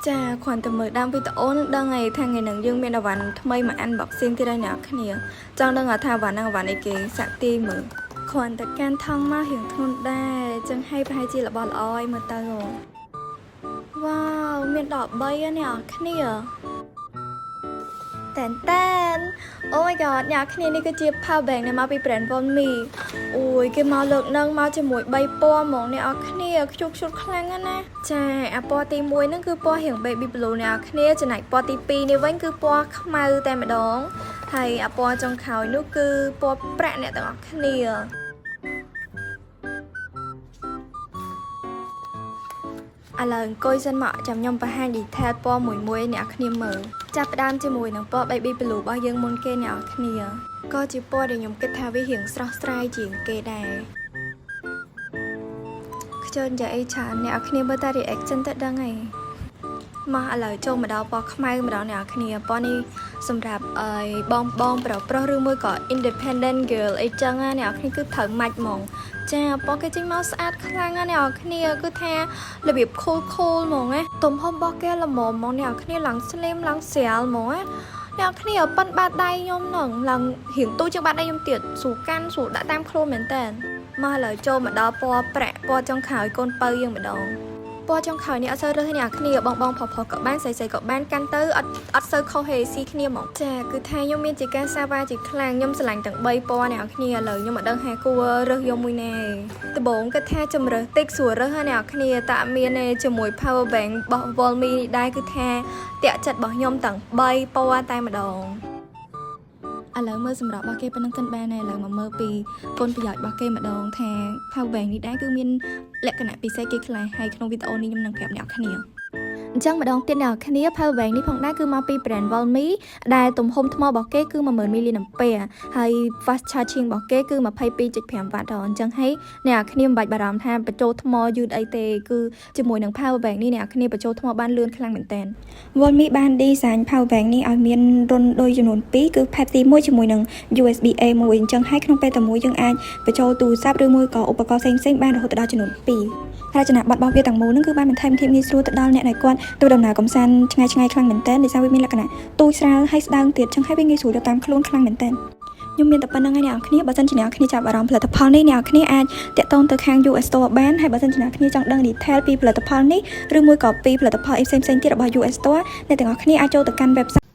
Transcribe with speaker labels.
Speaker 1: ចាគ្រាន់តែមើលតាមវីដេអូនឹងដឹងហើយថាថ្ងៃហ្នឹងយើងមានអវ៉ាន់ថ្មីមកអានបកសៀងទៀតហើយអ្នកគ្នាចង់ដឹងថាអវ៉ាន់ហ្នឹងអវ៉ាន់អីគេសាក់ទីមើលគ្រាន់តែកាន់ថងមករៀងធ្ងន់ដែរចឹងឲ្យប្រហែលជារបស់ល្អឲ្យមើលទៅវ៉ាវមានដល់3ហើយអ្នកគ្នាតែនអូ my god អ្នកគ្នានេះគឺជា power bank នេះមកពី brand Volmi អូយគេមកលើកនឹងមកជាមួយ3ពណ៌ហ្មងអ្នកគ្នាខ្ជុកខ្លាំងណាស់ចាអាពណ៌ទី1ហ្នឹងគឺពណ៌រៀង baby blue អ្នកគ្នាចំណែកពណ៌ទី2នេះវិញគឺពណ៌ខ្មៅតែម្ដងហើយអាពណ៌ចុងក្រោយនោះគឺពណ៌ប្រាក់អ្នកទាំងអស់គ្នាឥឡូវអង្គុយសិនមកចាំខ្ញុំបង្ហាញ detail ពណ៌មួយអ្នកគ្នាមើលចាប់ផ្ដើមជាមួយនឹងពណ៌ baby blue របស់យើងមុនគេអ្នកគ្នាក៏ជាពណ៌ដែលខ្ញុំគិតថាវារៀងស្រស់ស្រាយជាងគេដែរខ្ជិលនិយាយអីច្រើនអ្នកគ្នាមើលតែ reaction ទៅដឹងហើយមកឥឡូវចូលមកដល់ពណ៌ខ្មៅម្ដងអ្នកគ្នាពណ៌នេះសម្រាប់បងប្រុសឬមួយក៏ independent girl អីចឹងណាអ្នកគ្នាគឺត្រូវម៉ាច់ហ្មងចាពណ៌គេចេញមកស្អាតខ្លាំងណាស់អ្នកគ្នាគឺថារបៀប cool ហ្មងណាទំហំរបស់គេល្មមហ្មងអ្នកគ្នាឡើង slim ឡើងស្រាលហ្មងណាអ្នកគ្នាប៉ិនបាតដៃខ្ញុំហ្នឹងឡើងរៀងទូជាងបាតដៃខ្ញុំទៀតស្រួលកាន់ស្រួលដាក់តាមខ្លួនមែនតើមកឥឡូវចូលមកដល់ពណ៌ប្រាក់ពណ៌ចុងក្រោយកូនពៅយើងម្ដងពណ៌ចុងក្រោយនេះអត់សូវរើសអ្នកគ្នាបងផុសក៏បានស្រីក៏បានកាន់ទៅអត់សូវខុសហេស៊ីគ្នាហ្មងចាគឺថាខ្ញុំមានជាការសាវ៉ាជាខ្លាំងខ្ញុំស្រឡាញ់ទាំង3ពណ៌អ្នកគ្នាឥឡូវខ្ញុំអត់ដឹងថាគួររើសយកមួយណាដំបូងគិតថាជំរើសតិចស្រួលរើសអ្នកគ្នាតែអត់មានទេជាមួយ power bank របស់ Volmi នេះដែរគឺថាតាក់ចិត្តរបស់ខ្ញុំទាំង3ពណ៌តែម្ដងឥឡូវមើលសម្រាប់របស់គេប៉ុណ្្នឹងសិនបានហើយឥឡូវមកមើលពីគុណប្រយោជន៍របស់គេម្ដងថា power bank នេះដែរគឺមានលក្ខណៈពិសេសគេខ្លះហើយក្នុងវីដេអូនេះខ្ញុំនឹងប្រាប់អ្នកគ្នាអញ្ចឹងម្ដងទៀតអ្នកគ្នា power bank នេះផងដែរគឺមកពី brand Volmi ដែលទំហំថ្មរបស់គេគឺ10000 mAh ហើយ fast charging របស់គេគឺ 22.5 W អញ្ចឹងហើយអ្នកគ្នាមិនបាច់បារម្ភថាបញ្ចូលថ្មយឺតអីទេគឺជាមួយនឹង power bank នេះអ្នកគ្នាបញ្ចូលថ្មបានលឿនខ្លាំងមែនតើ Volmi បាន design power bank នេះឲ្យមានរុនដូចចំនួន2គឺ Type C 1ជាមួយនឹង USB A 1អញ្ចឹងហើយក្នុងពេលតែមួយយើងអាចបញ្ចូលទូរស័ព្ទឬមួយក៏ឧបករណ៍ផ្សេងៗបានរហូតដល់ចំនួន2រចនាប័ទ្មរបស់វាទាំងមូលនឹងគឺបានបន្ថែមភាពងាយស្រួលទៅដល់អ្នកដែលគាត់ធ្វើដំណើរកម្សាន្តឆ្ងាយខ្លាំងមែនតើដោយសារវាមានលក្ខណៈទូចស្រាលហើយស្ដើងទៀតចឹងហើយវាងាយស្រួលយកតាមខ្លួនខ្លាំងមែនតើខ្ញុំមានតែប៉ុណ្្នឹងហើយអ្នកនរគ្នាបើសិនជាអ្នកនរគ្នាចាប់អារម្មណ៍ផលិតផលនេះអ្នកនរគ្នាអាចតាក់ទងទៅខាង US Store បានហើយបើសិនជាអ្នកនរគ្នាចង់ដឹង detail ពីផលិតផលនេះឬមួយក៏ពីផលិតផលផ្សេងៗទៀតរបស់ US Store អ្នកទាំងអស់គ្នាអាចចូលទៅកាន់ website